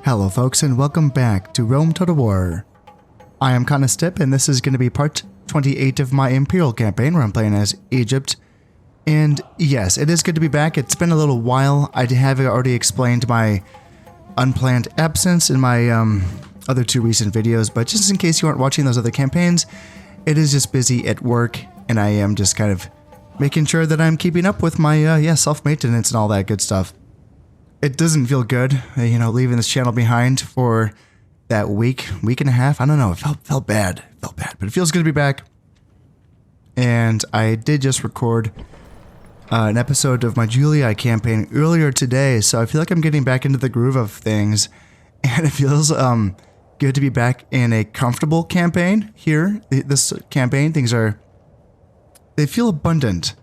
Hello folks and welcome back to Rome Total War. I am Conostip and this is going to be part 28 of my Imperial campaign where I'm playing as Egypt. And yes, it is good to be back. It's been a little while. I have already explained my unplanned absence in my other two recent videos, but just in case you aren't watching those other campaigns, it is just busy at work and I am just kind of making sure that I'm keeping up with my self-maintenance and all that good stuff. It doesn't feel good, you know, leaving this channel behind for that week and a half. I don't know, it felt bad, but it feels good to be back. And I did just record an episode of my Julia campaign earlier today, so I feel like I'm getting back into the groove of things, and it feels good to be back in a comfortable campaign here. This campaign, they feel abundant.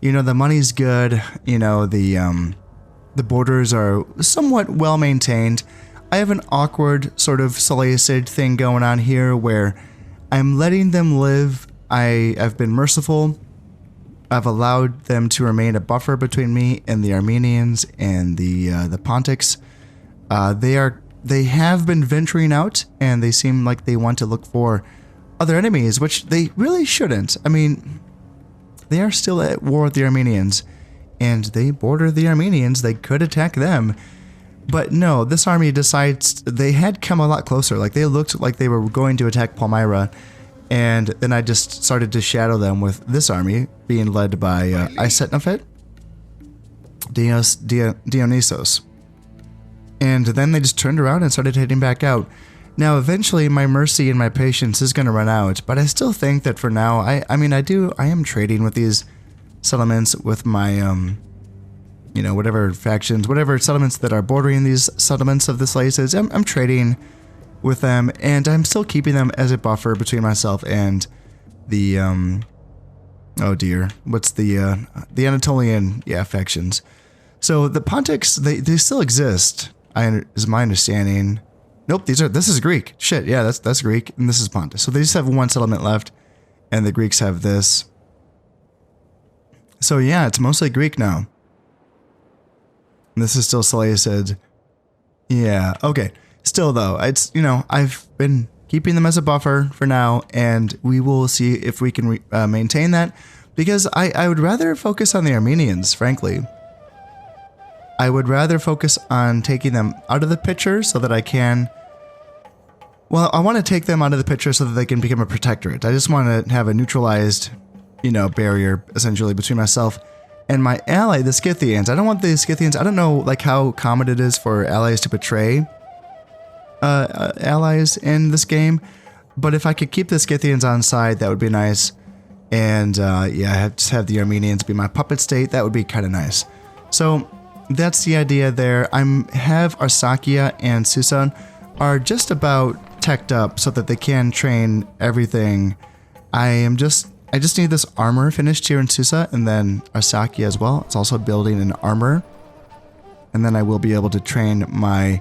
You know, the money's good, you know, the borders are somewhat well maintained. I have an awkward sort of Seleucid thing going on here where I'm letting them live. I've been merciful. I've allowed them to remain a buffer between me and the Armenians and the Pontics. They have been venturing out and they seem like they want to look for other enemies, which they really shouldn't. I mean, they are still at war with the Armenians. And they border the Armenians, they could attack them. But no, this army decides they had come a lot closer. Like they looked like they were going to attack Palmyra. And then I just started to shadow them with this army being led by Isetnofit, Dionysos. And then they just turned around and started heading back out. Now eventually my mercy and my patience is going to run out. But I still think that for now, I am trading with these settlements with my, you know, whatever factions, whatever settlements that are bordering these settlements of the Seleucids, I'm trading with them, and I'm still keeping them as a buffer between myself and the, oh dear, what's the Anatolian, factions. So the Pontics, they still exist, is my understanding. Nope, this is Greek. Shit, yeah, that's Greek, and this is Pontus. So they just have one settlement left, and the Greeks have this. So yeah, it's mostly Greek now. And this is still Seleucid. Yeah, okay. Still though, it's, you know, I've been keeping them as a buffer for now, and we will see if we can maintain that, because I would rather focus on the Armenians, frankly. I would rather focus on taking them out of the picture so that I can... Well, I want to take them out of the picture so that they can become a protectorate. I just want to have a neutralized, you know, barrier essentially between myself and my ally, the Scythians. I don't want the Scythians. I don't know like how common it is for allies to betray allies in this game, but if I could keep the Scythians on side, that would be nice. And yeah, just have the Armenians be my puppet state. That would be kind of nice. So that's the idea there. Have Arsacia and Susa are just about teched up so that they can train everything. I just need this armor finished here in Susa, and then Arsacia as well. It's also building an armor. And then I will be able to train my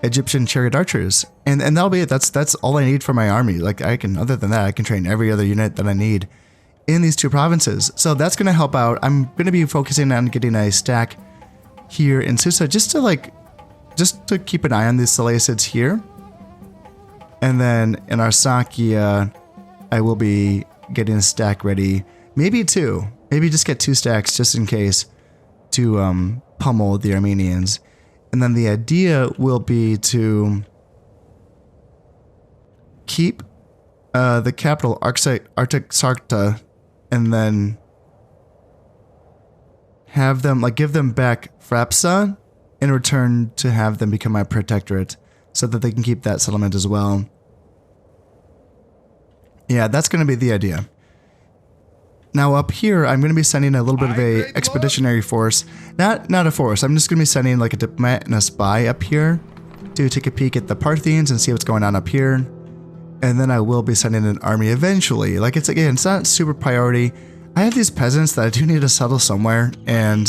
Egyptian chariot archers. And that'll be it. That's all I need for my army. Like other than that, I can train every other unit that I need in these two provinces. So that's going to help out. I'm going to be focusing on getting a stack here in Susa just to keep an eye on these Seleucids here. And then in Arsacia, I will be getting a stack ready, maybe two, maybe just get 2 stacks just in case to pummel the Armenians. And then the idea will be to keep the capital Artaxarchta and then have them, like, give them back Frapsa in return to have them become my protectorate so that they can keep that settlement as well. Yeah, that's going to be the idea. Now up here, I'm going to be sending a little bit of a expeditionary force. Not a force, I'm just going to be sending like a diplomat and a spy up here to take a peek at the Parthians and see what's going on up here. And then I will be sending an army eventually. Like, it's not super priority. I have these peasants that I do need to settle somewhere, and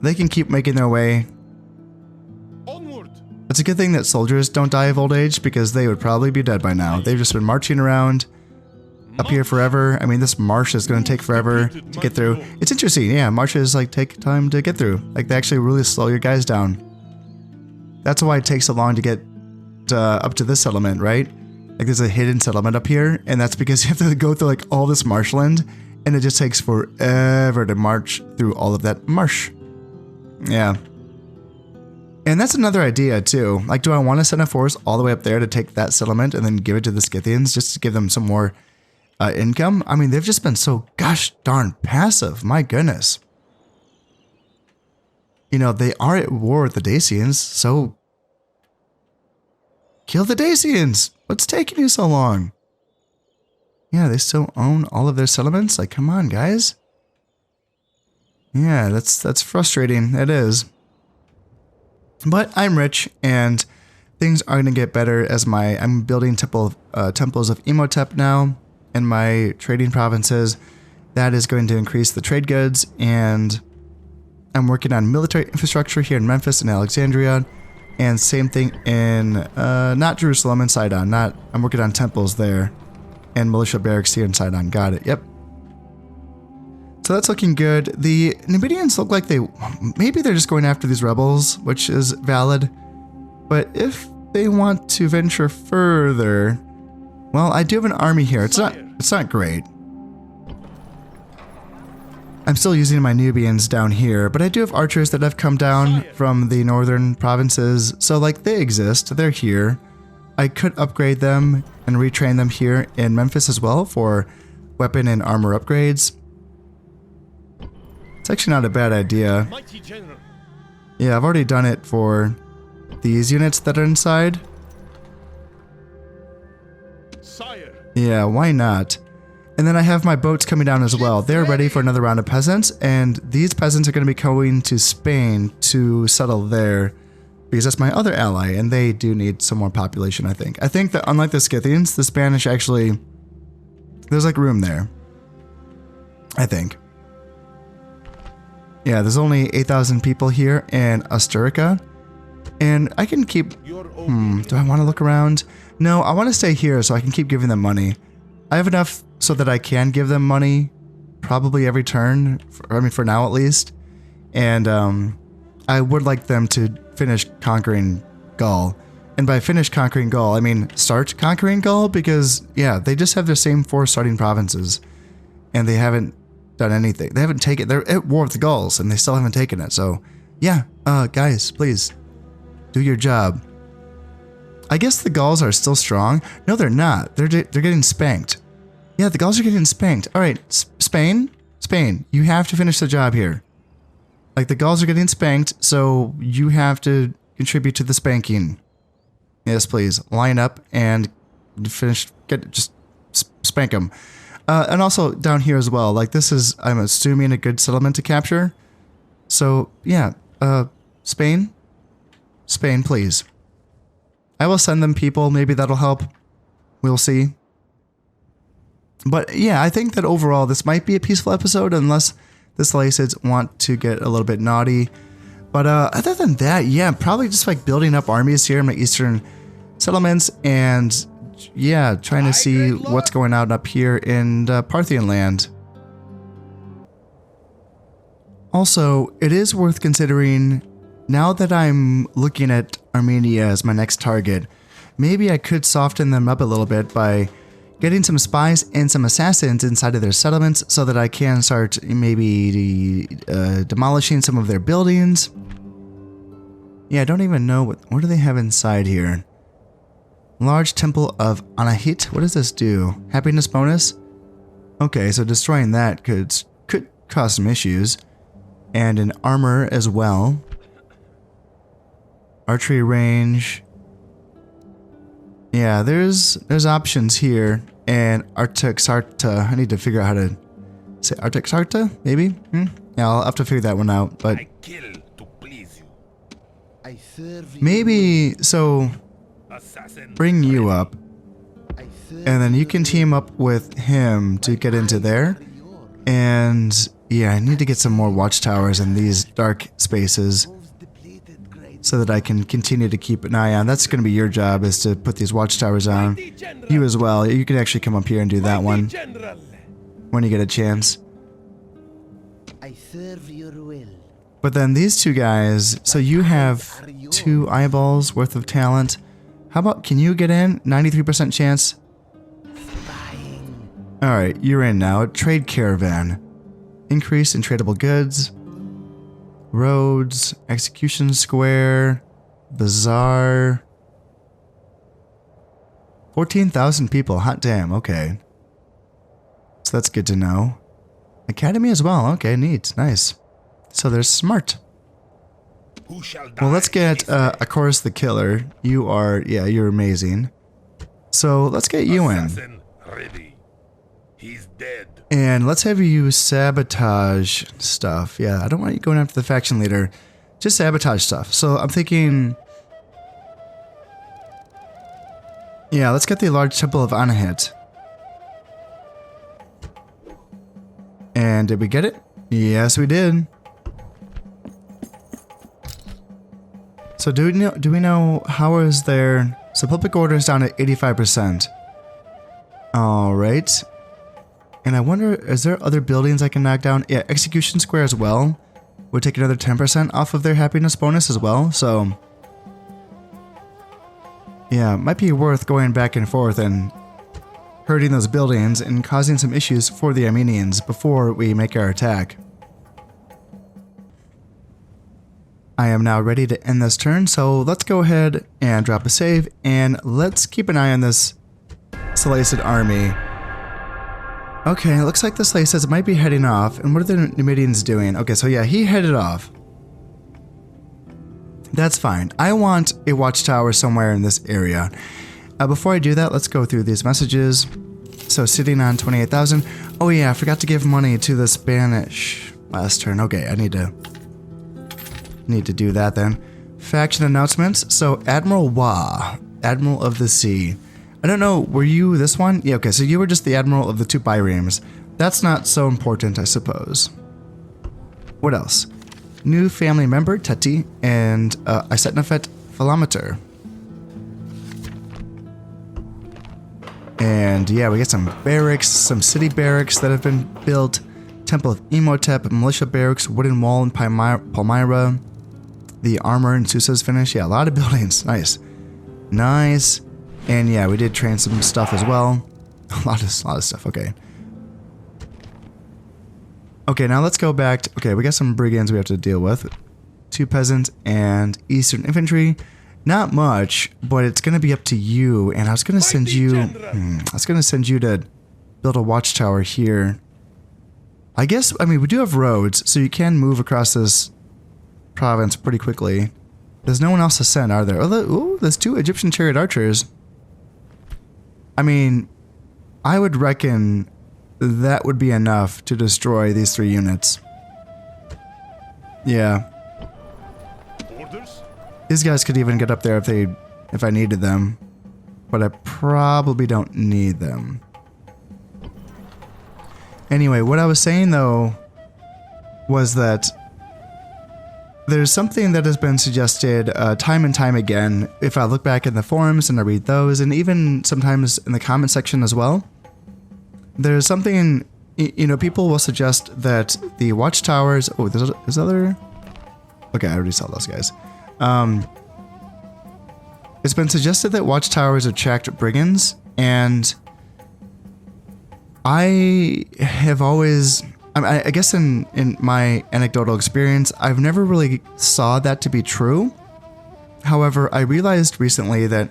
they can keep making their way. It's a good thing that soldiers don't die of old age, because they would probably be dead by now. They've just been marching around up here forever. I mean, this marsh is going to take forever to get through. It's interesting, yeah, marshes like take time to get through. Like, they actually really slow your guys down. That's why it takes so long to get up to this settlement, right? Like there's a hidden settlement up here, and that's because you have to go through like all this marshland, and it just takes forever to march through all of that marsh. Yeah. And that's another idea too. Like, do I want to send a force all the way up there to take that settlement and then give it to the Scythians just to give them some more income? I mean, they've just been so gosh darn passive. My goodness. You know, they are at war with the Dacians, so kill the Dacians. What's taking you so long? Yeah, they still own all of their settlements. Like, come on, guys. Yeah, that's frustrating. It is. But I'm rich, and things are going to get better as I'm building temples of Imhotep now in my trading provinces. That is going to increase the trade goods, and I'm working on military infrastructure here in Memphis and Alexandria, and same thing in not Jerusalem and Sidon. I'm working on temples there, and militia barracks here in Sidon. Got it. Yep. So that's looking good. The Numidians look like maybe they're just going after these rebels, which is valid. But if they want to venture further, well, I do have an army here. It's not great. I'm still using my Nubians down here, but I do have archers that have come down from the northern provinces. So like they exist, they're here. I could upgrade them and retrain them here in Memphis as well for weapon and armor upgrades. It's actually not a bad idea. Yeah, I've already done it for these units that are inside. Yeah, why not? And then I have my boats coming down as well. They're ready for another round of peasants, and these peasants are going to be going to Spain to settle there because that's my other ally, and they do need some more population, I think. I think that unlike the Scythians, the Spanish actually, there's like room there, I think. Yeah, there's only 8,000 people here in Asturica, and I can keep, do I want to look around? No, I want to stay here so I can keep giving them money. I have enough so that I can give them money probably every turn, for now at least, and I would like them to finish conquering Gaul. And by finish conquering Gaul, I mean start conquering Gaul, because, yeah, they just have their same 4 starting provinces, and they haven't done anything. They haven't taken, they're at war with the Gauls, and they still haven't taken it. So, yeah, guys, please, do your job. I guess the Gauls are still strong. No, they're not. They're getting spanked. Yeah, the Gauls are getting spanked. All right, Spain, you have to finish the job here. Like, the Gauls are getting spanked, so you have to contribute to the spanking. Yes, please, line up and finish. Just spank them. And also down here as well. Like, this is, I'm assuming, a good settlement to capture. So yeah, Spain, please. I will send them people. Maybe that'll help. We'll see. But yeah, I think that overall this might be a peaceful episode unless the Seleucids want to get a little bit naughty. But other than that, yeah, probably just like building up armies here in my eastern settlements, and yeah, trying to see what's going on up here in Parthian land. Also, it is worth considering, now that I'm looking at Armenia as my next target, maybe I could soften them up a little bit by getting some spies and some assassins inside of their settlements so that I can start maybe demolishing some of their buildings. Yeah, I don't even know what do they have inside here. Large Temple of Anahit. What does this do? Happiness bonus? Okay, so destroying that could cause some issues. And an armor as well. Archery range. Yeah, there's options here. And Artaxarta. I need to figure out how to say Artaxarta, maybe? Yeah, I'll have to figure that one out. But I kill to please you. I serve maybe, so bring you up. And then you can team up with him to get into there. And yeah, I need to get some more watchtowers in these dark spaces so that I can continue to keep an eye on. That's going to be your job, is to put these watchtowers on. You as well. You can actually come up here and do that one when you get a chance. I serve your will. But then these two guys, so you have 2 eyeballs worth of talent. How about, can you get in? 93% chance. Alright, you're in now. Trade caravan. Increase in tradable goods. Roads. Execution square. Bazaar. 14,000 people. Hot damn. Okay. So that's good to know. Academy as well. Okay, neat. Nice. So there's smart. Well, let's get, of course, the killer. You are, yeah, you're amazing. So let's get you in. Ready. He's dead. And let's have you sabotage stuff. Yeah, I don't want you going after the faction leader. Just sabotage stuff. So I'm thinking... Yeah, let's get the large temple of Anahit. And did we get it? Yes, we did. So do we know how is there... So public order is down at 85%. Alright. And I wonder, is there other buildings I can knock down? Yeah, Execution Square as well. Would take another 10% off of their happiness bonus as well, so... Yeah, it might be worth going back and forth and hurting those buildings and causing some issues for the Armenians before we make our attack. I am now ready to end this turn, so let's go ahead and drop a save, and let's keep an eye on this Seleucid army. Okay, it looks like the Seleucids might be heading off, and what are the Numidians doing? Okay, so yeah, he headed off. That's fine. I want a watchtower somewhere in this area. Before I do that, let's go through these messages. So sitting on 28,000. Oh yeah, I forgot to give money to the Spanish last turn. Okay, I need to do that then. Faction announcements. So Admiral Wa, Admiral of the Sea. I don't know, were you this one? Yeah, okay, so you were just the Admiral of the 2 biremes. That's not so important, I suppose. What else? New family member, Teti, and Isetnafet Philometer. And yeah, we get some barracks, some city barracks that have been built. Temple of Imhotep, militia barracks, wooden wall in Palmyra. The armor in Susa's finish. Yeah, a lot of buildings. Nice. Nice. And yeah, we did train some stuff as well. A lot of stuff. Okay. Okay, now let's go back to... Okay, we got some brigands we have to deal with. 2 peasants and Eastern infantry. Not much, but it's going to be up to you. And I was going to send you... I was going to send you to build a watchtower here. I guess... I mean, we do have roads, so you can move across this province pretty quickly. There's no one else to send, are there? Oh, there's 2 Egyptian chariot archers. I mean, I would reckon that would be enough to destroy these 3 units. Yeah. Orders? These guys could even get up there if I needed them. But I probably don't need them. Anyway, what I was saying though was that there's something that has been suggested time and time again if I look back in the forums and I read those, and even sometimes in the comment section as well. There's something, you know, people will suggest that the watchtowers... Oh, there's other... Okay, I already saw those guys. It's been suggested that watchtowers attract brigands, and I have always... I guess in my anecdotal experience, I've never really saw that to be true. However, I realized recently that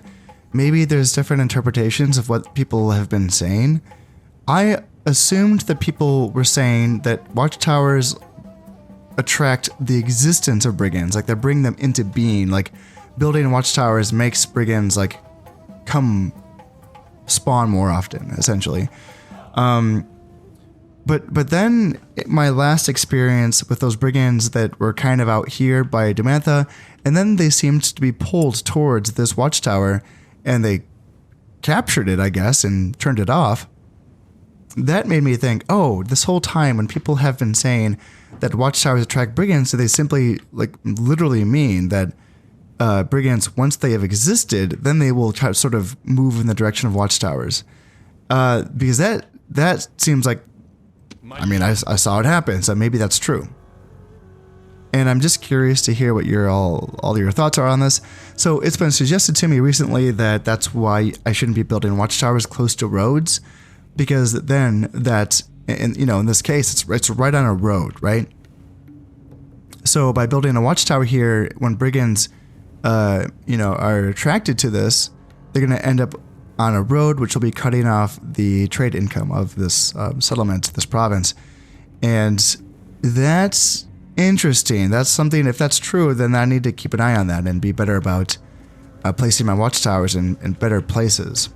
maybe there's different interpretations of what people have been saying. I assumed that people were saying that watchtowers attract the existence of brigands, like they bring them into being, like building watchtowers makes brigands like come spawn more often, essentially. But then my last experience with those brigands that were kind of out here by Dumantha, and then they seemed to be pulled towards this watchtower, and they captured it, I guess, and turned it off. That made me think, oh, this whole time when people have been saying that watchtowers attract brigands, do they simply, like, literally mean that brigands, once they have existed, then they will try to sort of move in the direction of watchtowers? Because that seems like... I mean, I saw it happen, so maybe that's true. And I'm just curious to hear what all your thoughts are on this. So it's been suggested to me recently that that's why I shouldn't be building watchtowers close to roads, because then that, and you know, in this case, it's right on a road, right? So by building a watchtower here, when brigands, you know, are attracted to this, they're going to end up on a road, which will be cutting off the trade income of this settlement, this province, and that's interesting. That's something, if that's true, then I need to keep an eye on that and be better about placing my watchtowers in better places.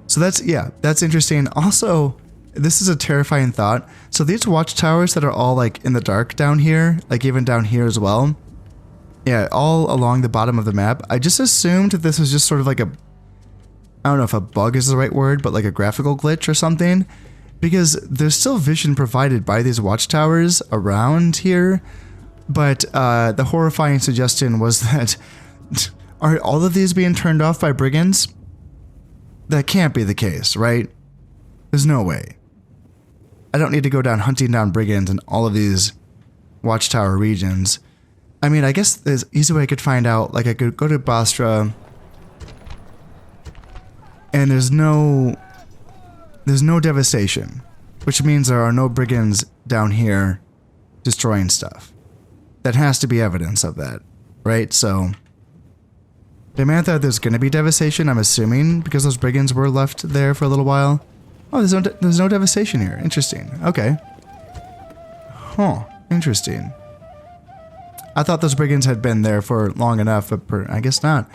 So that's interesting. Also, this is a terrifying thought. So these watchtowers that are all like in the dark down here, like even down here as well, yeah, all along the bottom of the map, I just assumed that this was just sort of like a, I don't know if a bug is the right word, but like a graphical glitch or something. Because there's still vision provided by these watchtowers around here, but the horrifying suggestion was that are all of these being turned off by brigands? That can't be the case, right? There's no way. I don't need to go down hunting down brigands in all of these watchtower regions. I mean, I guess there's an easy way I could find out. Like I could go to Basra, and there's no devastation, which means there are no brigands down here destroying stuff. That has to be evidence of that, right? So, the man thought there's going to be devastation, I'm assuming, because those brigands were left there for a little while. Oh, there's no devastation here. Interesting. Okay. Huh. Interesting. I thought those brigands had been there for long enough, but I guess not.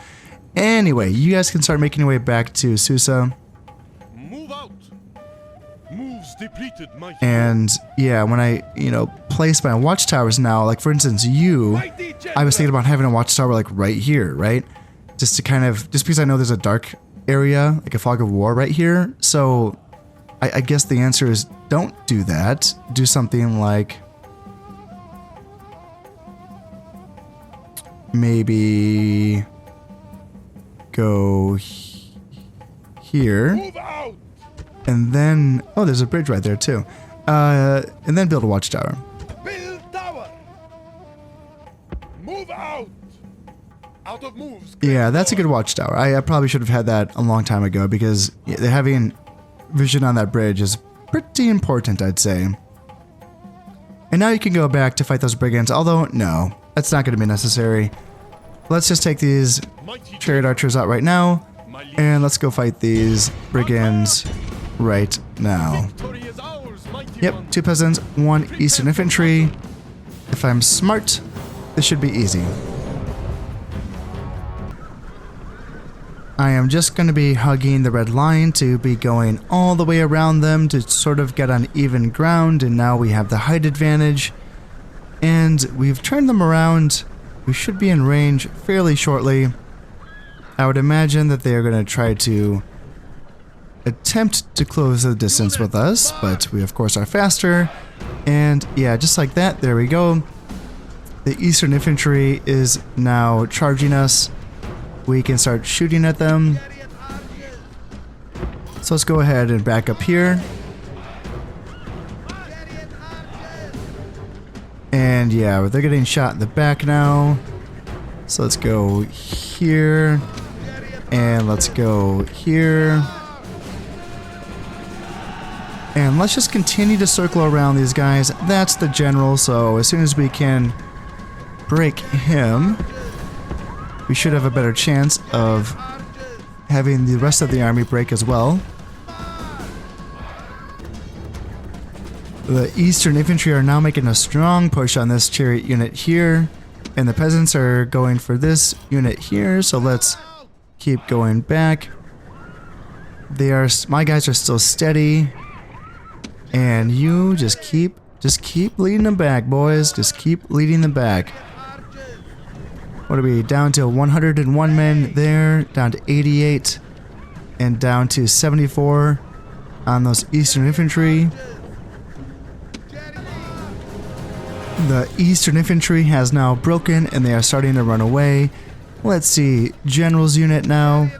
Anyway, you guys can start making your way back to Susa. And yeah, when I, you know, place my watchtowers now, like for instance, I was thinking about having a watchtower like right here, right? Just to kind of, just because I know there's a dark area, like a fog of war right here. So I guess the answer is don't do that. Do something like maybe go here. Move out. And then, oh, there's a bridge right there too. And then build a watchtower. Build tower. Move out. Out of moves. Yeah, that's a good watchtower. I probably should have had that a long time ago because having vision on that bridge is pretty important, I'd say. And now you can go back to fight those brigands, although no, that's not going to be necessary. Let's just take these chariot archers out right now, and let's go fight these brigands right now. Yep, 2 peasants, 1 eastern infantry. If I'm smart, this should be easy. I am just going to be hugging the red line to be going all the way around them to sort of get on even ground, and now we have the height advantage. And we've turned them around. We should be in range fairly shortly. I would imagine that they are going to try to attempt to close the distance with us, but we of course are faster. And yeah, just like that, there we go. The eastern infantry is now charging us. We can start shooting at them. So let's go ahead and back up here. And yeah, they're getting shot in the back now. So let's go here. And let's go here. And let's just continue to circle around these guys. That's the general, so as soon as we can break him, we should have a better chance of having the rest of the army break as well. The eastern infantry are now making a strong push on this chariot unit here, and the peasants are going for this unit here, so let's keep going back. My guys are still steady. And you just keep leading them back, boys. Just keep leading them back. What are we down to? 101 men there, down to 88, and down to 74 on those eastern infantry. The eastern infantry has now broken, and they are starting to run away. Let's see, general's unit now.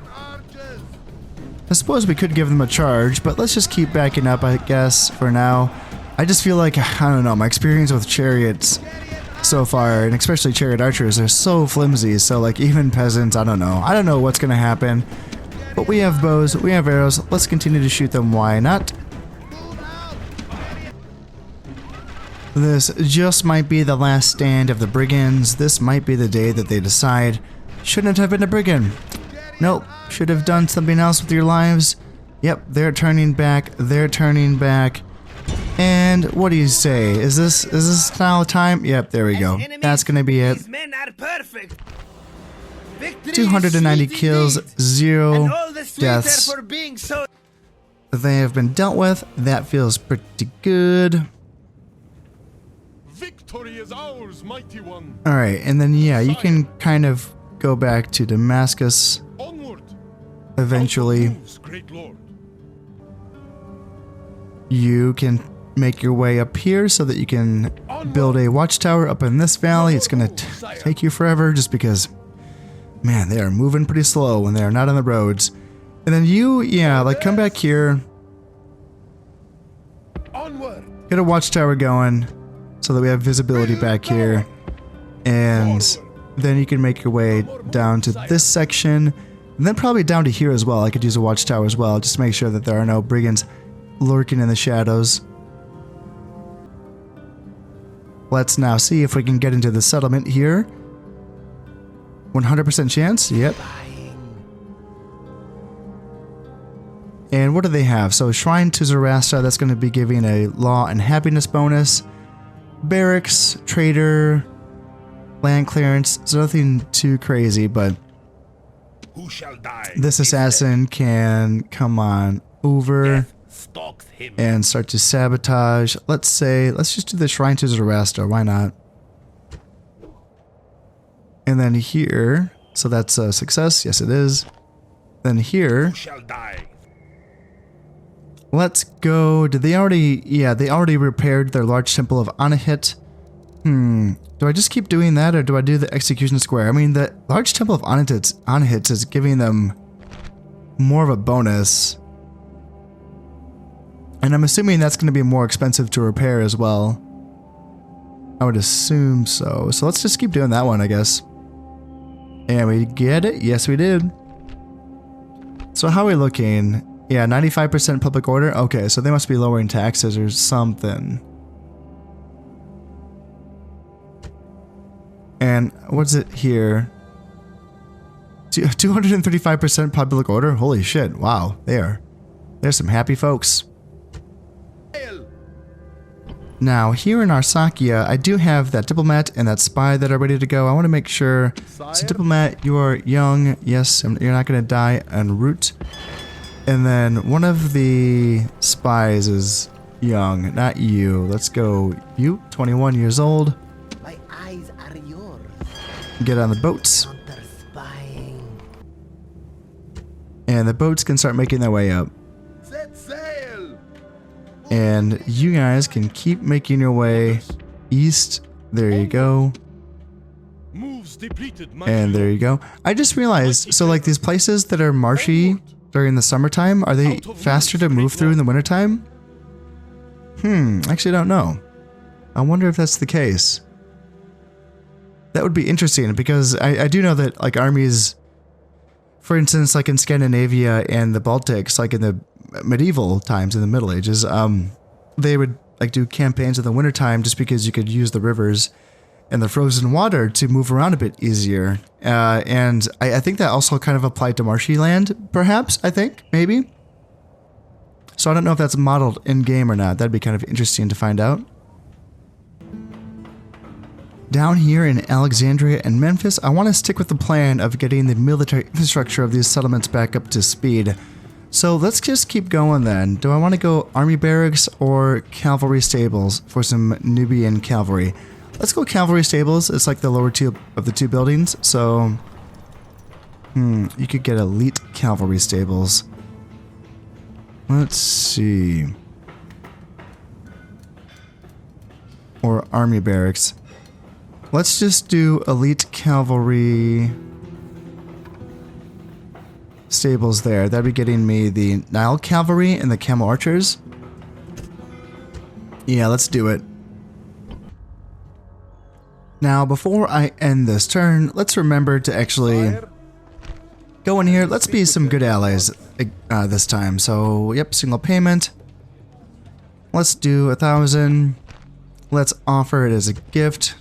I suppose we could give them a charge, but let's just keep backing up, I guess, for now. I just feel like, I don't know, my experience with chariots so far, and especially chariot archers, they're so flimsy. So like even peasants, I don't know what's gonna happen. But we have bows, we have arrows. Let's continue to shoot them. Why not? This just might be the last stand of the brigands. This might be the day that they decide, shouldn't have been a brigand. Nope, should have done something else with your lives. Yep, they're turning back. They're turning back. And what do you say? Is this now time? Yep, there we go. That's gonna be it. 290 kills, 0 deaths. They have been dealt with. That feels pretty good. Victory is ours, mighty one. All right, and then yeah, you can kind of go back to Damascus Onward. eventually. Moves, great lord. You can make your way up here so that you can build a watchtower up in this valley. It's gonna take you forever just because, man, they are moving pretty slow when they are not on the roads. And then you, yeah, like come back here, Onward. get a watchtower going so that we have visibility back here. And then you can make your way down to this section, and then probably down to here as well. I could use a watchtower as well, just to make sure that there are no brigands lurking in the shadows. Let's now see if we can get into the settlement here. 100% chance, yep. And what do they have? So Shrine to Zoroaster, that's going to be giving a law and happiness bonus. Barracks, trader, land clearance. It's nothing too crazy, but Who shall die? this assassin can come on over Stalks him. and start to sabotage. Let's just do the Shrine to Zoroaster. Why not? And then here, so that's a success. Yes, it is. Then here, Who shall die? let's go. Did they already? Yeah, they already repaired their large temple of Anahit. Do I just keep doing that, or do I do the execution square? I mean, the large temple of Anahit is giving them more of a bonus. And I'm assuming that's going to be more expensive to repair as well. I would assume so. So let's just keep doing that one, I guess. And we get it? Yes, we did. So how are we looking? Yeah, 95% public order? Okay, so they must be lowering taxes or something. And what's it here? 235% public order? Holy shit, wow. There's some happy folks. Now, here in Arsacia, I do have that diplomat and that spy that are ready to go. I want to make sure. So, diplomat, you are young. Yes, you're not going to die en route. And then one of the spies is young, not you. Let's go. You, 21 years old. My eyes are yours. Get on the boats. Counter spying. And the boats can start making their way up. Set sail. And you guys can keep making your way east. There you go. Moves depleted, mighty And there you go. I just realized, so like these places that are marshy during the summertime, are they faster to move through in the wintertime? Actually don't know. I wonder if that's the case. That would be interesting because I do know that like armies, for instance, like in Scandinavia and the Baltics, like in the medieval times in the Middle Ages, they would like do campaigns in the wintertime just because you could use the rivers and the frozen water to move around a bit easier. And I think that also kind of applied to marshy land, perhaps, I think, maybe. So I don't know if that's modeled in-game or not. That'd be kind of interesting to find out. Down here in Alexandria and Memphis, I want to stick with the plan of getting the military infrastructure of these settlements back up to speed. So let's just keep going then. Do I want to go army barracks or cavalry stables for some Nubian cavalry? Let's go cavalry stables. It's like the lower two of the two buildings. So, you could get elite cavalry stables. Let's see. Or army barracks. Let's just do elite cavalry stables there. That'd be getting me the Nile cavalry and the camel archers. Yeah, let's do it. Now, before I end this turn, let's remember to actually go in here. Let's be some good allies this time. So, yep, single payment. Let's do 1,000. Let's offer it as a gift.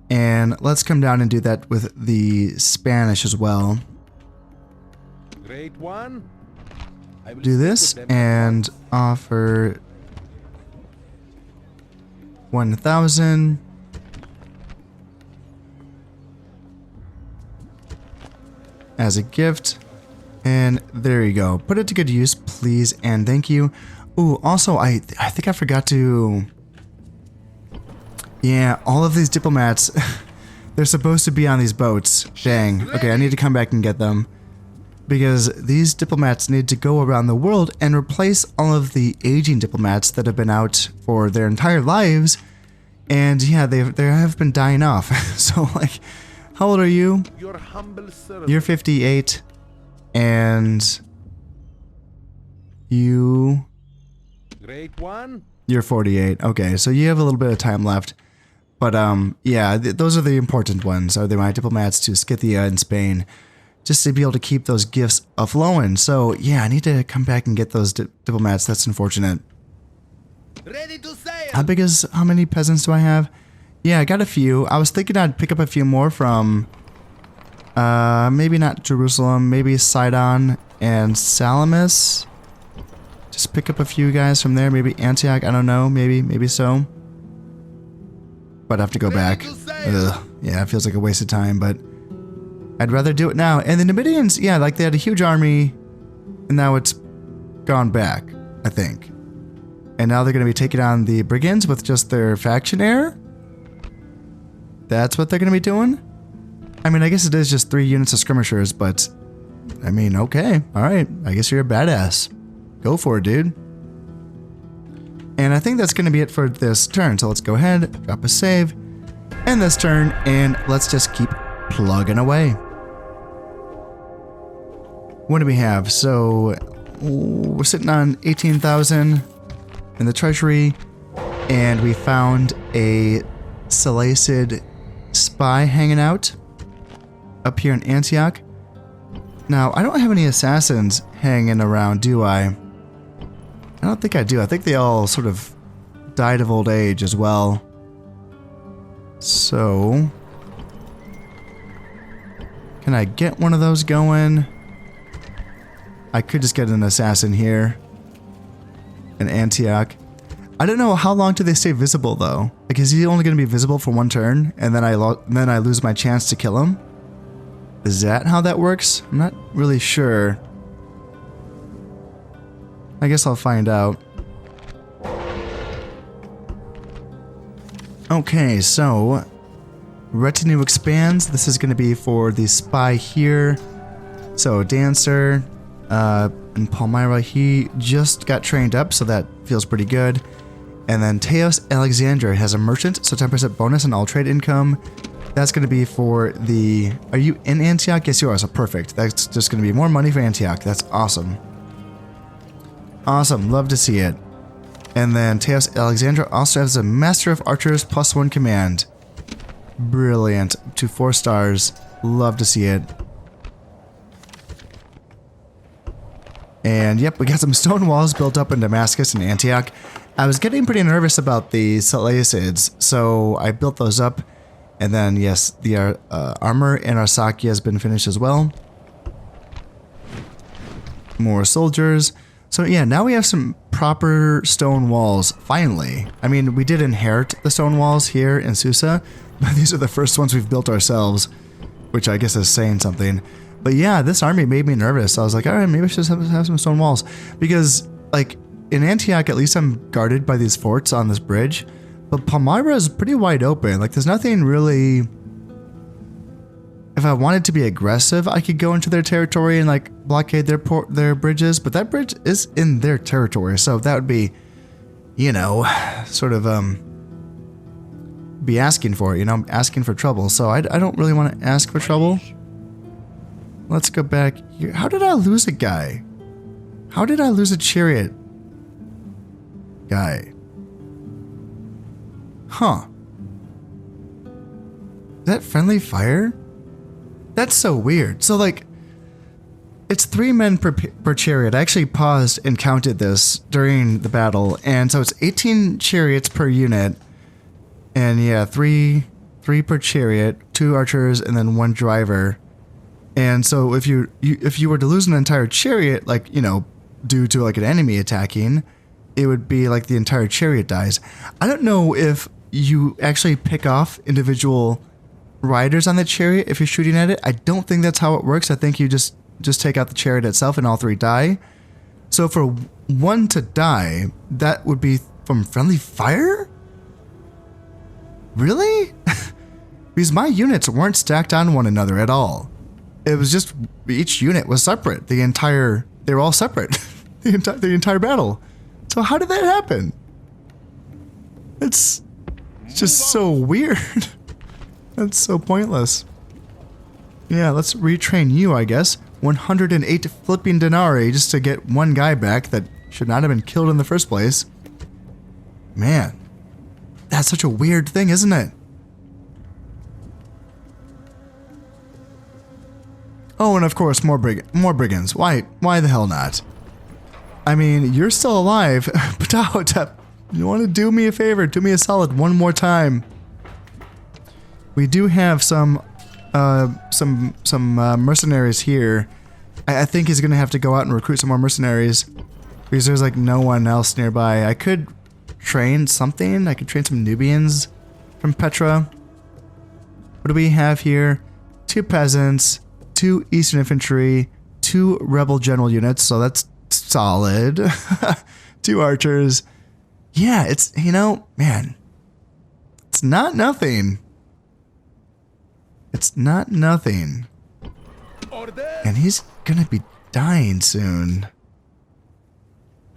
And let's come down and do that with the Spanish as well. Great one. I will Do speak this with them. and offer 1,000. As a gift. And there you go. Put it to good use, please, and thank you. Ooh, also, I think I forgot to... Yeah, all of these diplomats, they're supposed to be on these boats. Dang. Okay, I need to come back and get them. Because these diplomats need to go around the world and replace all of the aging diplomats that have been out for their entire lives. And yeah, they have been dying off. So, like, how old are you? Your humble servant. You're 58. And you... Great one. You're 48. Okay, so you have a little bit of time left. But, yeah, those are the important ones. Are my diplomats to Scythia and Spain. Just to be able to keep those gifts aflowing. So, yeah, I need to come back and get those diplomats. That's unfortunate. Ready to sail. How many peasants do I have? Yeah, I got a few. I was thinking I'd pick up a few more from, maybe not Jerusalem, maybe Sidon and Salamis. Just pick up a few guys from there. Maybe Antioch, I don't know. Maybe so. But I have to go back. Ugh. Yeah, it feels like a waste of time, but I'd rather do it now. And the Numidians, yeah, like they had a huge army, and now it's gone back, I think. And now they're going to be taking on the brigands with just their faction heir? That's what they're going to be doing? I mean, I guess it is just 3 units of skirmishers, but I mean, okay. Alright, I guess you're a badass. Go for it, dude. And I think that's going to be it for this turn. So let's go ahead, drop a save, end this turn, and let's just keep plugging away. What do we have? So we're sitting on 18,000 in the treasury, and we found a Seleucid spy hanging out up here in Antioch. Now, I don't have any assassins hanging around, do I? I don't think I do. I think they all sort of died of old age as well. So, can I get one of those going? I could just get an assassin here in Antioch. I don't know, how long do they stay visible though? Like, is he only going to be visible for 1 turn and then I lose my chance to kill him? Is that how that works? I'm not really sure. I guess I'll find out. Okay, so retinue expands. This is going to be for the spy here. So Dancer and Palmyra, he just got trained up, so that feels pretty good. And then Teos Alexandra has a merchant, so 10% bonus on all trade income. That's going to be for the... Are you in Antioch? Yes, you are, so perfect. That's just going to be more money for Antioch. That's awesome. Awesome, love to see it. And then Teos Alexandra also has a Master of Archers +1 command. Brilliant. To 4 stars. Love to see it. And yep, we got some stone walls built up in Damascus and Antioch. I was getting pretty nervous about the Seleucids, so I built those up. And then, yes, the armor in Arsaki has been finished as well. More soldiers. So yeah, now we have some proper stone walls, finally. I mean, we did inherit the stone walls here in Susa, but these are the first ones we've built ourselves, which I guess is saying something. But yeah, this army made me nervous. I was like, alright, maybe I should have some stone walls. Because, like, in Antioch, at least I'm guarded by these forts on this bridge. But Palmyra is pretty wide open. Like, there's nothing really... If I wanted to be aggressive, I could go into their territory and, like, blockade their bridges. But that bridge is in their territory. So that would be, you know, sort of, be asking for it, you know, asking for trouble. So I don't really want to ask for trouble. Let's go back here. How did I lose a guy? How did I lose a chariot guy? Huh. Is that friendly fire? That's so weird. So, like, it's 3 men per chariot. I actually paused and counted this during the battle, and so it's 18 chariots per unit. And yeah, three per chariot, 2 archers, and then 1 driver. And so if you were to lose an entire chariot, like, you know, due to like an enemy attacking, it would be like the entire chariot dies. I don't know if you actually pick off individual riders on the chariot if you're shooting at it. I don't think that's how it works. I think you just take out the chariot itself and all 3 die. So for 1 to die, that would be from friendly fire? Really? Because my units weren't stacked on one another at all. It was just each unit was separate. They were all separate. the entire battle. So how did that happen? It's just so weird. That's so pointless. Yeah, let's retrain you, I guess. 108 flipping denarii just to get 1 guy back that should not have been killed in the first place. Man, that's such a weird thing, isn't it? Oh, and of course, more brigands. Why the hell not? I mean, you're still alive. But you want to do me a favor? Do me a solid one more time. We do have some mercenaries here. I think he's gonna have to go out and recruit some more mercenaries because there's like no one else nearby. I could train something. I could train some Nubians from Petra. What do we have here? 2 peasants, 2 Eastern infantry, 2 rebel general units. So that's solid. 2 archers. Yeah, it's, you know, man, it's not nothing. It's not nothing. And he's gonna be dying soon.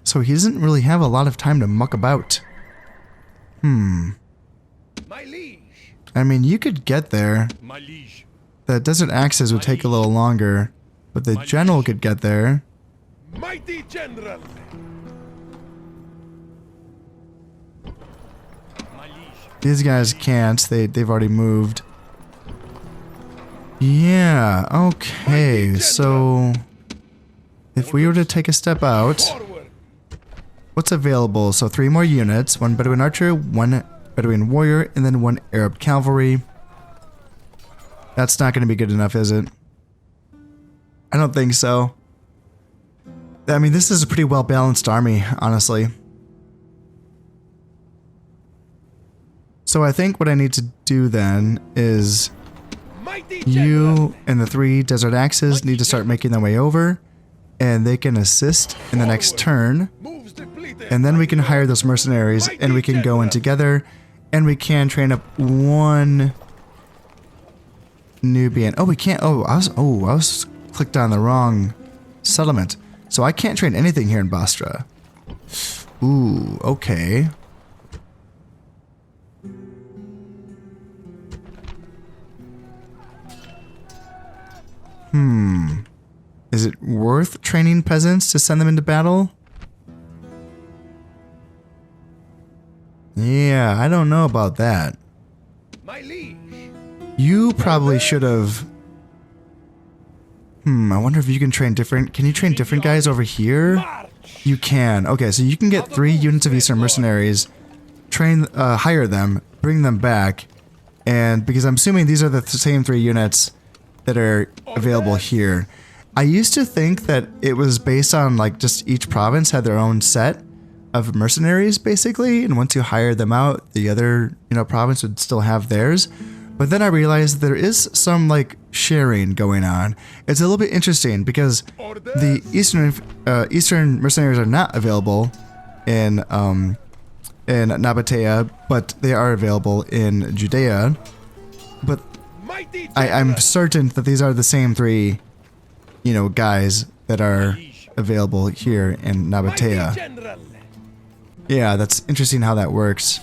So he doesn't really have a lot of time to muck about. My liege. I mean, you could get there. My liege. The desert axes would take a little longer, but the general could get there. Mighty general. My liege. These guys can't. They've already moved. Yeah, okay, so if we were to take a step out, Forward. what's available? So 3 more units, 1 Bedouin archer, 1 Bedouin warrior, and then 1 Arab cavalry. That's not going to be good enough, is it? I don't think so. I mean, this is a pretty well balanced army, honestly. So I think what I need to do then is you and the 3 desert axes need to start making their way over, and they can assist in the next turn, and then we can hire those mercenaries, and we can go in together, and we can train up 1 Nubian. Oh, we can't. Oh, I was clicked on the wrong settlement, so I can't train anything here in Bastra. Ooh, okay. Is it worth training peasants to send them into battle? Yeah, I don't know about that. My liege. You probably should have... I wonder if you can train different... Can you train different guys over here? March. You can. Okay, so you can get 3 units of Eastern mercenaries, hire them, bring them back, and because I'm assuming these are the same 3 units that are available here. I used to think that it was based on like just each province had their own set of mercenaries basically, and once you hire them out, the other, you know, province would still have theirs. But then I realized there is some like sharing going on. It's a little bit interesting because the Eastern mercenaries are not available in Nabatea, but they are available in Judea. But I'm certain that these are the same 3, you know, guys that are available here in Nabatea. Yeah, that's interesting how that works.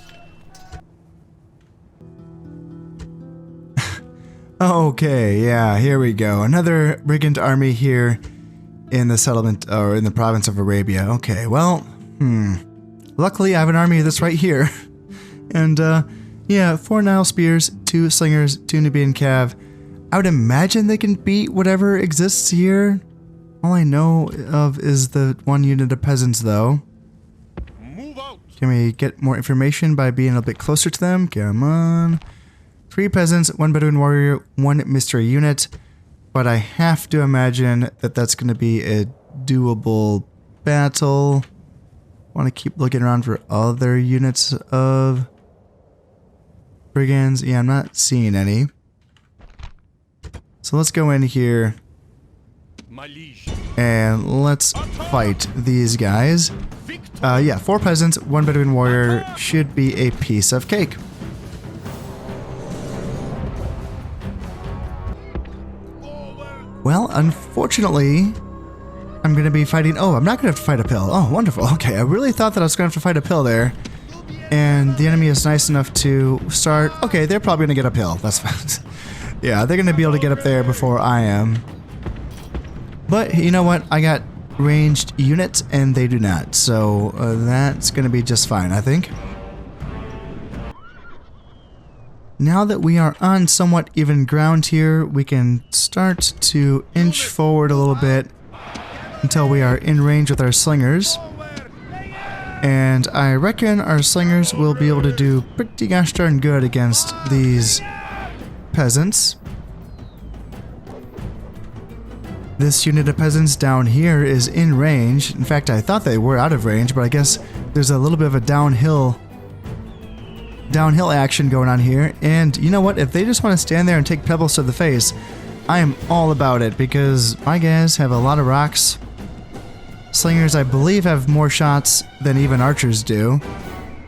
Okay, yeah, here we go. Another brigand army here in the settlement, or in the province of Arabia. Okay, well, luckily I have an army that's right here. And, Yeah, 4 Nile spears, 2 slingers, 2 Nubian cav. I would imagine they can beat whatever exists here. All I know of is the 1 unit of peasants, though. Move out. Can we get more information by being a bit closer to them? Come on. 3 peasants, 1 Bedouin warrior, 1 mystery unit. But I have to imagine that that's going to be a doable battle. Want to keep looking around for other units of brigands. Yeah, I'm not seeing any. So let's go in here My liege. and let's fight these guys. Yeah, 4 peasants, 1 Bedouin warrior should be a piece of cake. Well, unfortunately, I'm going to be fighting... Oh, I'm not going to have to fight a pill. Oh, wonderful. Okay, I really thought that I was going to have to fight a pill there. And the enemy is nice enough to start... Okay, they're probably going to get uphill. That's fine. Yeah, they're going to be able to get up there before I am. But you know what? I got ranged units and they do not. So that's going to be just fine, I think. Now that we are on somewhat even ground here, we can start to inch forward a little bit until we are in range with our slingers. And I reckon our slingers will be able to do pretty gosh darn good against these peasants. This unit of peasants down here is in range. In fact, I thought they were out of range, but I guess there's a little bit of a downhill action going on here. And you know what? If they just want to stand there and take pebbles to the face, I am all about it because my guys have a lot of rocks. Slingers, I believe, have more shots than even archers do.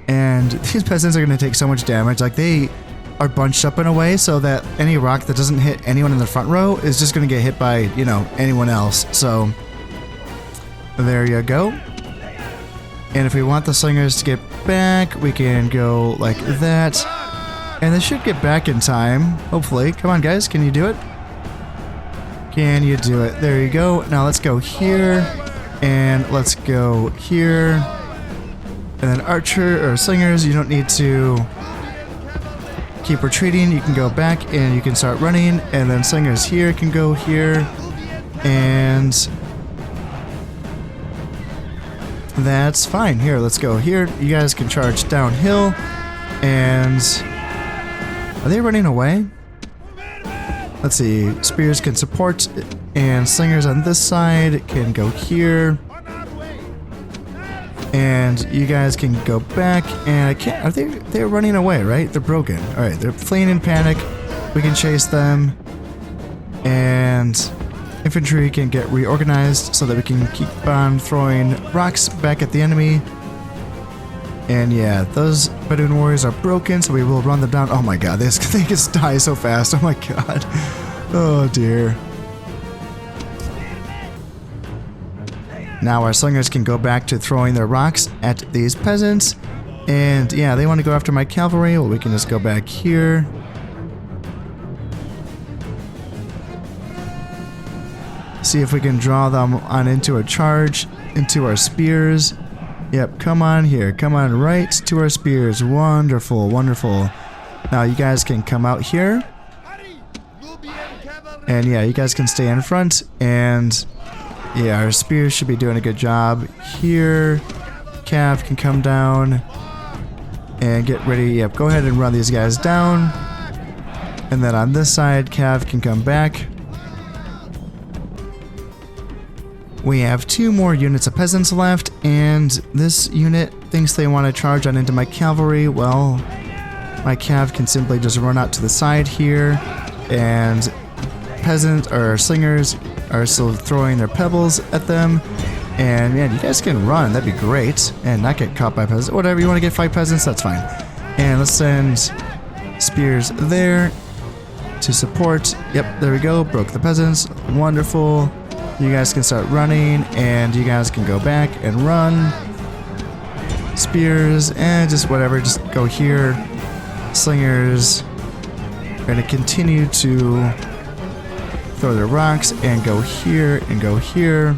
And these peasants are going to take so much damage. Like, they are bunched up in a way so that any rock that doesn't hit anyone in the front row is just going to get hit by, you know, anyone else. So, there you go. And if we want the slingers to get back, we can go like that. And they should get back in time, hopefully. Come on, guys. Can you do it? Can you do it? There you go. Now let's go here. And let's go here. And then archer or slingers, you don't need to keep retreating. You can go back and you can start running. And then slingers here can go here. And that's fine. Here, let's go here. You guys can charge downhill. And are they running away? Let's see. Spears can support, and slingers on this side can go here. And you guys can go back. And I can't. Are they're running away, right? They're broken. All right, they're fleeing in panic. We can chase them, and infantry can get reorganized so that we can keep on throwing rocks back at the enemy. And yeah, those Bedouin warriors are broken, so we will run them down. Oh my god, they just die so fast. Oh my god. Oh dear. Now our slingers can go back to throwing their rocks at these peasants. And yeah, they want to go after my cavalry. Well, we can just go back here. See if we can draw them on into a charge, into our spears. Yep, come on here. Come on right to our spears. Wonderful, wonderful. Now you guys can come out here. And yeah, you guys can stay in front. And yeah, our spears should be doing a good job. Here, Cav can come down and get ready. Yep, go ahead and run these guys down. And then on this side, Cav can come back. We have 2 more units of peasants left, and this unit thinks they want to charge on into my cavalry. Well, my cav can simply just run out to the side here, and peasants or slingers are still throwing their pebbles at them. And man, you guys can run, that'd be great, and not get caught by peasants. Whatever, you want to get 5 peasants, that's fine. And let's send spears there to support. Yep, there we go, broke the peasants, wonderful. You guys can start running, and you guys can go back and run. Spears, and just whatever, just go here. Slingers are going to continue to throw their rocks, and go here, and go here.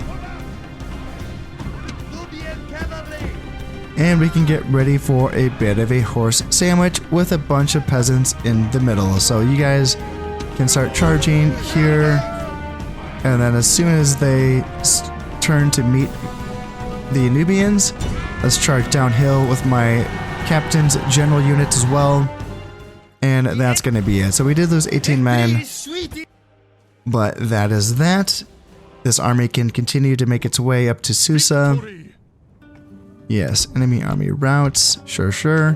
And we can get ready for a bit of a horse sandwich with a bunch of peasants in the middle. So you guys can start charging here. And then as soon as they turn to meet the Nubians, let's charge downhill with my captain's general unit as well. And that's going to be it. So we did lose 18 men. But that is that. This army can continue to make its way up to Susa. Yes, enemy army routes. Sure.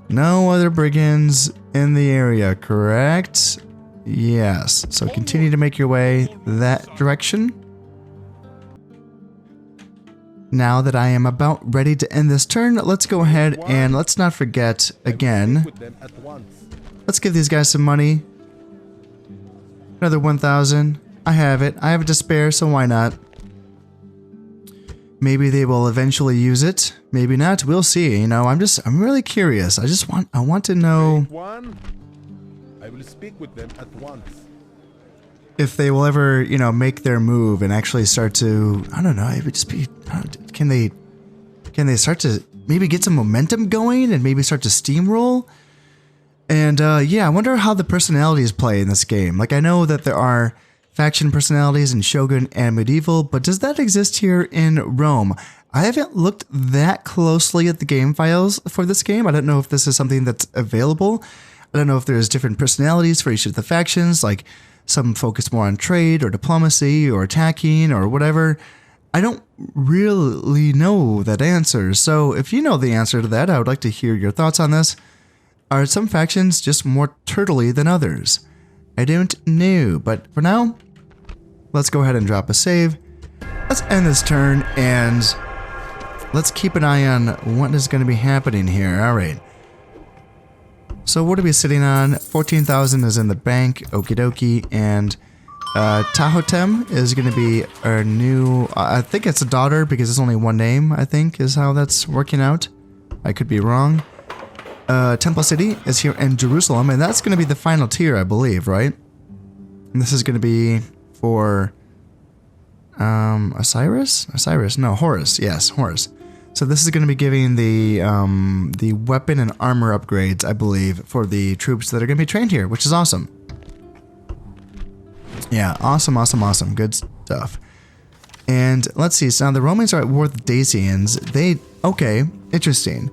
No other brigands in the area, correct? Yes. So continue to make your way that direction. Now that I am about ready to end this turn, let's go ahead and let's not forget again. Let's give these guys some money. Another 1,000. I have it. I have it to spare, so why not? Maybe they will eventually use it. Maybe not. We'll see. You know, I'm really curious. I want to know I will speak with them at once. if they will ever, you know, make their move and actually start to, I don't know, it would just be, can they start to maybe get some momentum going and maybe start to steamroll? And yeah, I wonder how the personalities play in this game. Like, I know that there are faction personalities in Shogun and Medieval, but does that exist here in Rome? I haven't looked that closely at the game files for this game. I don't know if this is something that's available. I don't know if there's different personalities for each of the factions, like some focus more on trade or diplomacy or attacking or whatever. I don't really know that answer. So if you know the answer to that, I would like to hear your thoughts on this. Are some factions just more turtly than others? I don't know, but for now, let's go ahead and drop a save. Let's end this turn and let's keep an eye on what is going to be happening here. All right. So what are we sitting on? 14,000 is in the bank. Okie dokie. And Tahotem is going to be our new, I think it's a daughter because it's only one name, I think, is how that's working out. I could be wrong. Temple City is here in Jerusalem, and that's going to be the final tier, I believe, right? And this is going to be for Osiris? Osiris? No, Horus. Yes, Horus. So this is going to be giving the weapon and armor upgrades, I believe, for the troops that are going to be trained here, which is awesome. Yeah, awesome, awesome, awesome. Good stuff. And let's see. So now the Romans are at war with the Dacians. Okay, interesting.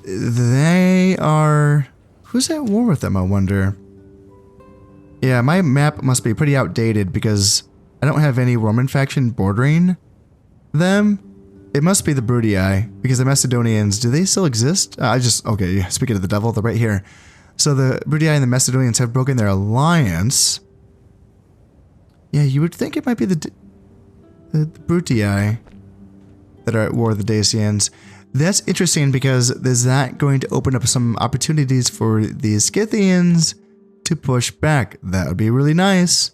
They are... Who's at war with them, I wonder? Yeah, my map must be pretty outdated because I don't have any Roman faction bordering them. It must be the Brutii, because the Macedonians, do they still exist? Okay, speaking of the devil, they're right here. So the Brutii and the Macedonians have broken their alliance. Yeah, you would think it might be the Brutii that are at war with the Dacians. That's interesting because is that going to open up some opportunities for the Scythians to push back? That would be really nice.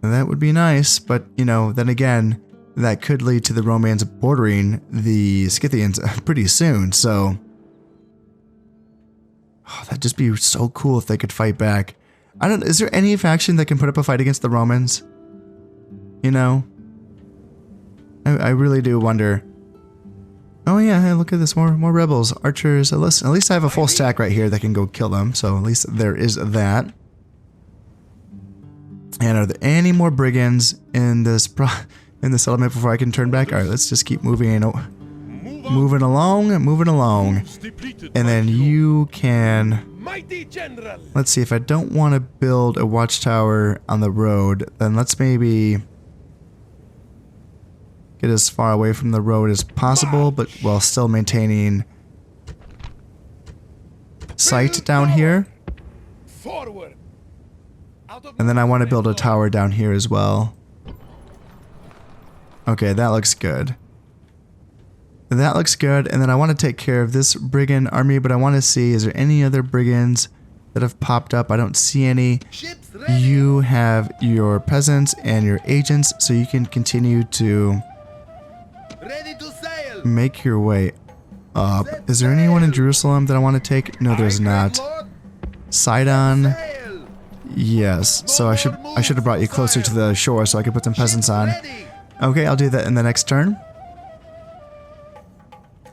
That would be nice, but, you know, then again, that could lead to the Romans bordering the Scythians pretty soon, so... Oh, that'd just be so cool if they could fight back. Is there any faction that can put up a fight against the Romans? You know? I really do wonder. Oh yeah, hey, look at this, more rebels, archers. At least I have a full stack right here that can go kill them, so at least there is that. And are there any more brigands in this settlement before I can turn back? All right, let's just keep moving along. And then you can... Let's see, if I don't want to build a watchtower on the road, then let's maybe get as far away from the road as possible, but while still maintaining sight down here. And then I want to build a tower down here as well. Okay, that looks good. That looks good, and then I want to take care of this brigand army, but I want to see, is there any other brigands that have popped up? I don't see any. You have your peasants and your agents, so you can continue to make your way up. Is there anyone in Jerusalem that I want to take? No, there's not. Sidon. Yes, so I should have brought you closer to the shore so I could put some peasants on. Okay, I'll do that in the next turn.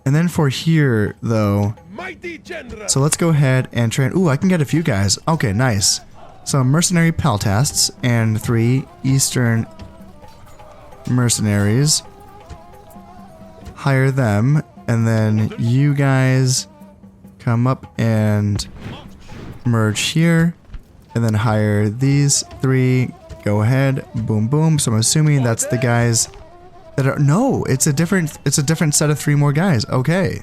And then for here, though, Mighty general. so let's go ahead and train. Ooh, I can get a few guys. Okay, nice. So mercenary peltasts and 3 Eastern mercenaries. Hire them, and then you guys come up and merge here, and then hire these 3. Go ahead, boom, boom. So I'm assuming that's the guys that are. No, it's a different set of 3 more guys. Okay.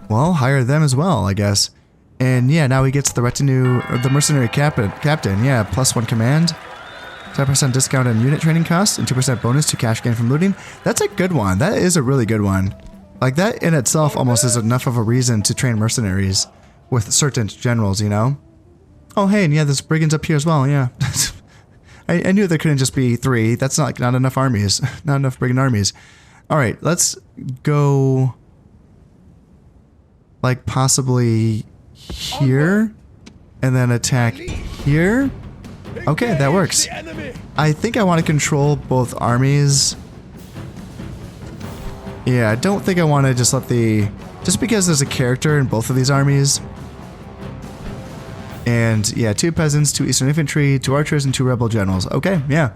Well, hire them as well, I guess. And yeah, now he gets the retinue, or the mercenary captain. Yeah, +1 command. 10% discount on unit training costs and 2% bonus to cash gain from looting. That's a good one. That is a really good one. Like, that in itself almost is enough of a reason to train mercenaries with certain generals, you know? Oh, hey, and yeah, there's brigands up here as well, yeah. I knew there couldn't just be 3. That's not enough armies. Not enough brigand armies. Alright, let's go... like, possibly here, and then attack here. Okay, that works. I think I want to control both armies. Yeah, I don't think I want to just let the... just because there's a character in both of these armies. And yeah, 2 peasants, 2 Eastern infantry, 2 archers, and 2 rebel generals. Okay, yeah.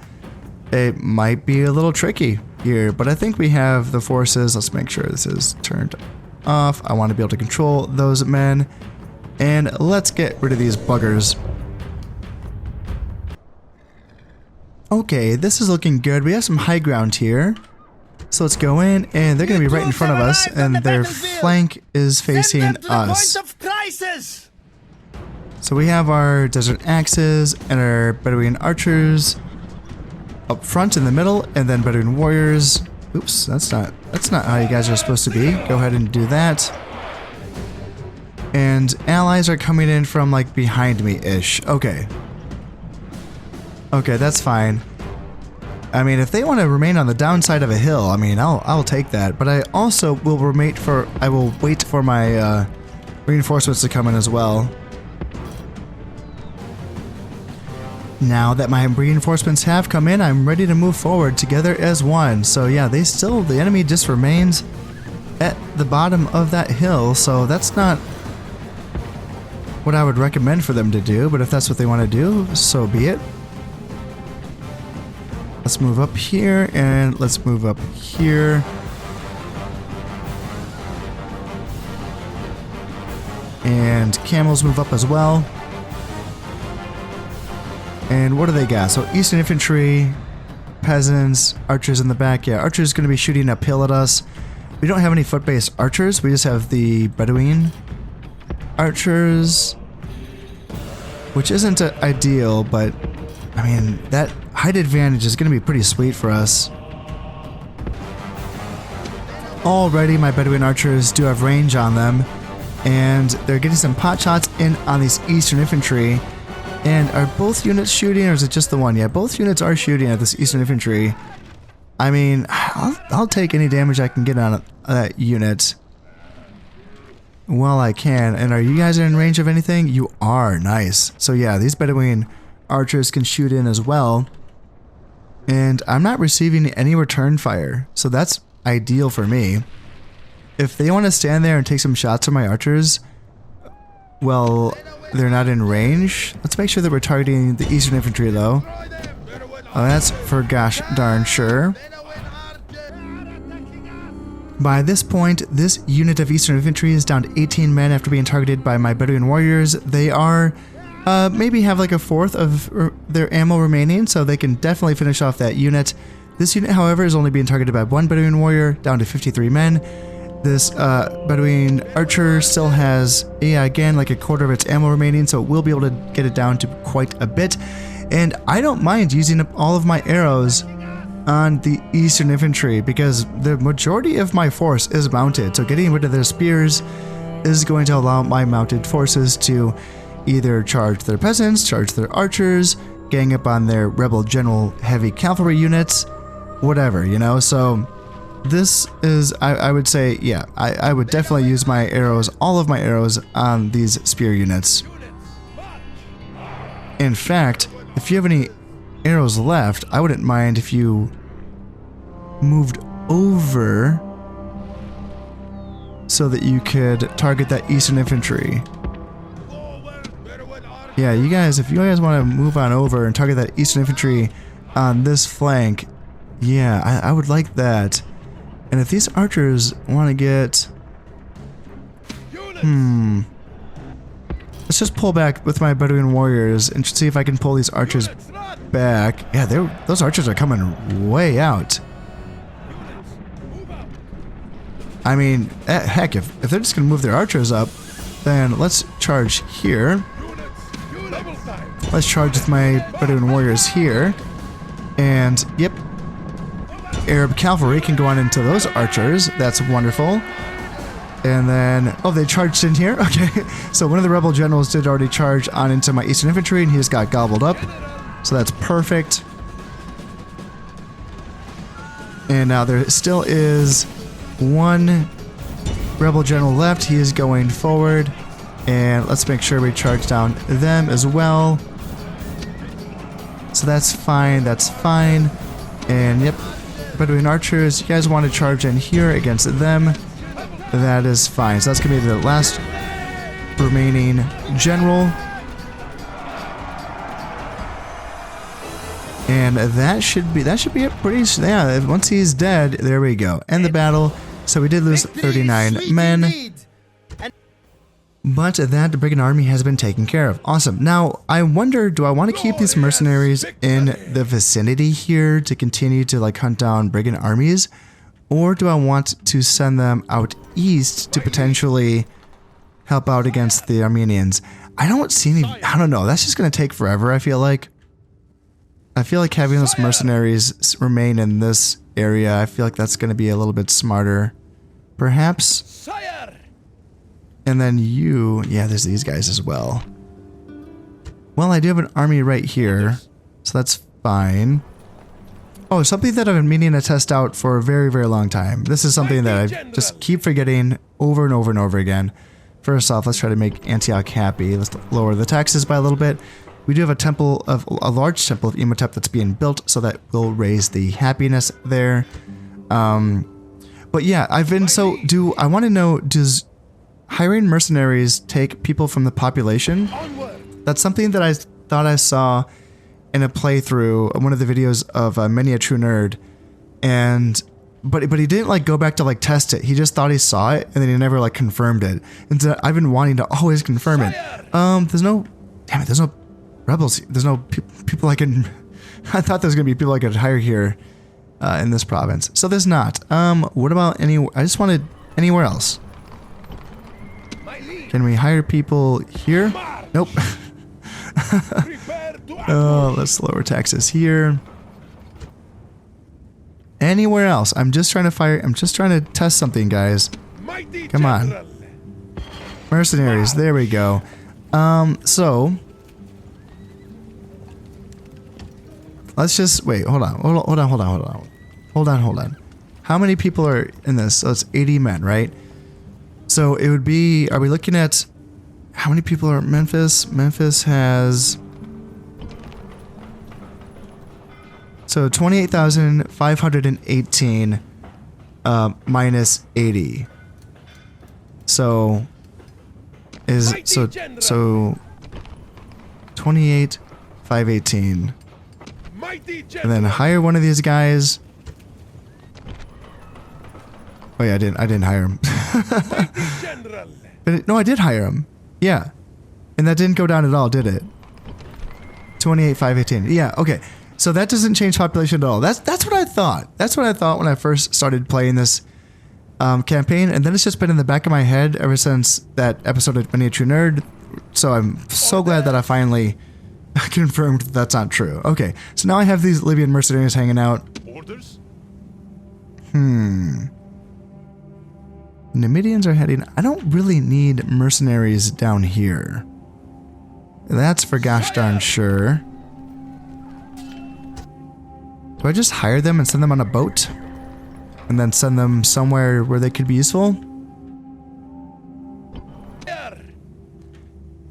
It might be a little tricky here, but I think we have the forces. Let's make sure this is turned off. I want to be able to control those men. And let's get rid of these buggers. Okay, this is looking good. We have some high ground here. So let's go in, and they're going to be right in front of us, and their flank is facing us. So we have our desert axes and our Bedouin archers up front in the middle, and then Bedouin warriors. Oops, that's not how you guys are supposed to be. Go ahead and do that. And allies are coming in from like behind me-ish. Okay. Okay, that's fine. I mean, if they want to remain on the downside of a hill, I mean, I'll take that. But I also will wait for my reinforcements to come in as well. Now that my reinforcements have come in, I'm ready to move forward together as one. So yeah, the enemy just remains at the bottom of that hill. So that's not what I would recommend for them to do. But if that's what they want to do, so be it. Let's move up here, and let's move up here. And camels move up as well. And what do they got? So Eastern infantry, peasants, archers in the back. Yeah, archers going to be shooting uphill at us. We don't have any foot-based archers. We just have the Bedouin archers, which isn't ideal, but I mean, that height advantage is going to be pretty sweet for us. Already, my Bedouin archers do have range on them, and they're getting some pot shots in on these Eastern infantry. And are both units shooting, or is it just the one? Yeah, both units are shooting at this Eastern infantry. I mean, I'll take any damage I can get on that unit while I can. And are you guys in range of anything? You are. Nice. So yeah, these Bedouin archers can shoot in as well. And I'm not receiving any return fire, so that's ideal for me. If they want to stand there and take some shots from my archers, well, they're not in range. Let's make sure that we're targeting the Eastern infantry though. Oh, that's for gosh darn sure. By this point, this unit of Eastern infantry is down to 18 men after being targeted by my Bedouin warriors. They are maybe have like a fourth of their ammo remaining, so they can definitely finish off that unit. This unit, however, is only being targeted by 1 Bedouin warrior, down to 53 men. This Bedouin archer still has, yeah, again, like a quarter of its ammo remaining, so we'll be able to get it down to quite a bit. And I don't mind using up all of my arrows on the Eastern infantry because the majority of my force is mounted, so getting rid of their spears is going to allow my mounted forces to either charge their peasants, charge their archers, gang up on their rebel general heavy cavalry units, whatever, you know. So this is, I would say, yeah, I would definitely use my arrows, all of my arrows, on these spear units. In fact, if you have any arrows left, I wouldn't mind if you moved over so that you could target that Eastern infantry. Yeah, you guys, if you guys want to move on over and target that Eastern infantry on this flank, yeah, I would like that. And if these archers want to get... Let's just pull back with my Bedouin warriors and see if I can pull these archers back. Yeah, those archers are coming way out. I mean, heck, if they're just going to move their archers up, then let's charge here. Let's charge with my Bedouin warriors here. And, yep, Arab cavalry can go on into those archers. That's wonderful. And then, oh, they charged in here? Okay, so one of the rebel generals did already charge on into my Eastern infantry, and he just got gobbled up. So that's perfect. And now there still is one rebel general left. He is going forward. And let's make sure we charge down them as well. So that's fine, that's fine. And yep, Bedouin archers, you guys want to charge in here against them. That is fine. So that's going to be the last remaining general. And that should be it pretty... Yeah, once he's dead, there we go. End the battle. So we did lose 39 men. But that brigand army has been taken care of. Awesome. Now, I wonder, do I want to keep these mercenaries in the vicinity here to continue to like hunt down brigand armies? Or do I want to send them out east to potentially help out against the Armenians? I don't see any... I don't know. That's just going to take forever, I feel like. I feel like having those mercenaries remain in this area, I feel like that's going to be a little bit smarter. Perhaps? And then you... Yeah, there's these guys as well. Well, I do have an army right here, so that's fine. Oh, something that I've been meaning to test out for a very, very long time. This is something that I just keep forgetting over and over and over again. First off, let's try to make Antioch happy. Let's lower the taxes by a little bit. We do have a large temple of Imhotep that's being built, so that will raise the happiness there. But yeah, I want to know, does hiring mercenaries take people from the population? That's something that I thought I saw in a playthrough, one of the videos of Many a True Nerd, but he didn't like go back to like test it. He just thought he saw it, and then he never like confirmed it. And so I've been wanting to always confirm it. There's no rebels. There's no people I can. I thought there was gonna be people I could hire here in this province. So there's not. What about I just wanted anywhere else. Can we hire people here? Nope. Oh, let's lower taxes here. Anywhere else? I'm just trying to test something, guys. Come on. Mercenaries, there we go. So let's just wait, hold on. How many people are in this? So it's 80 men, right? So it would be, are we looking at how many people are in Memphis? Memphis has... So 28,518 minus 80. So 28,518. And then hire one of these guys. Oh yeah, I didn't hire him. No, I did hire him. Yeah. And that didn't go down at all, did it? 28,518. Yeah, okay. So that doesn't change population at all. That's what I thought. That's what I thought when I first started playing this campaign, and then it's just been in the back of my head ever since that episode of Many a True Nerd. So I'm so glad that I finally confirmed that's not true. Okay, so now I have these Libyan mercenaries hanging out. Orders? Numidians are heading... I don't really need mercenaries down here. That's for gosh darn sure. Do I just hire them and send them on a boat? And then send them somewhere where they could be useful?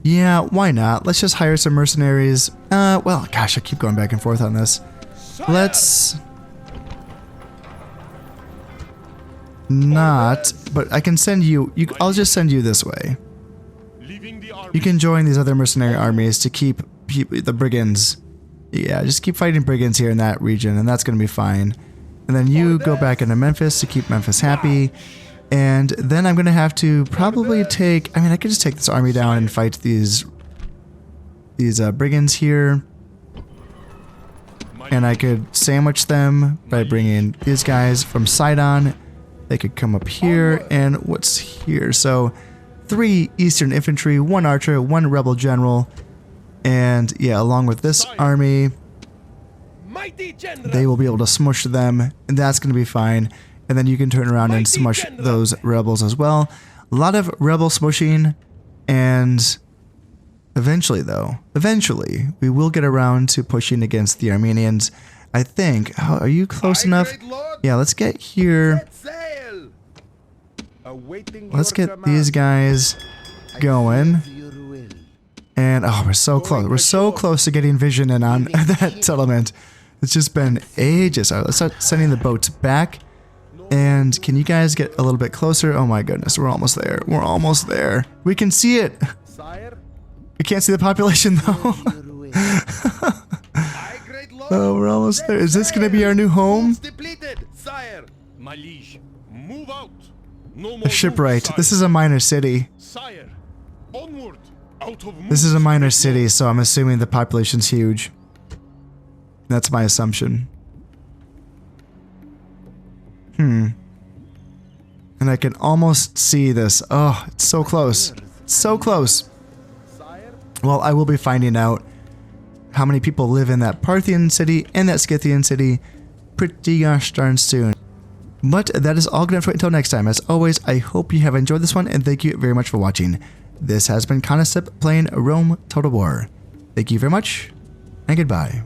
Yeah, why not? Let's just hire some mercenaries. Well, gosh, I keep going back and forth on this. Let's... not, but I can send you, I'll just send you this way. Leaving the army. You can join these other mercenary armies to keep the brigands. Yeah, just keep fighting brigands here in that region, and that's going to be fine. And then you go back into Memphis to keep Memphis happy. And then I'm going to have to probably take... I mean, I could just take this army down and fight these brigands here. And I could sandwich them by bringing these guys from Sidon. They could come up here. And what's here? So 3 Eastern Infantry, 1 Archer, 1 Rebel General. And yeah, along with this army, they will be able to smush them. And that's going to be fine. And then you can turn around and smush those rebels as well. A lot of rebel smushing. And eventually, though, we will get around to pushing against the Armenians. I think. Oh, are you close enough? Yeah, let's get here. Let's get these guys going. And oh, we're so close. We're so close to getting vision in on that settlement. It's just been ages. All right, let's start sending the boats back. And can you guys get a little bit closer? Oh my goodness, we're almost there. We're almost there. We can see it. We can't see the population though. Oh, we're almost there. Is this going to be our new home? My liege, move out. No A more shipwright. move, This is a minor city. sire. Onward. Out of This is a minor city, so I'm assuming the population's huge. That's my assumption. And I can almost see this. Oh, it's so close. So close. Well, I will be finding out how many people live in that Parthian city and that Scythian city pretty gosh darn soon. But that is all going to until next time. As always, I hope you have enjoyed this one, and thank you very much for watching. This has been Conostip playing Rome Total War. Thank you very much, and goodbye.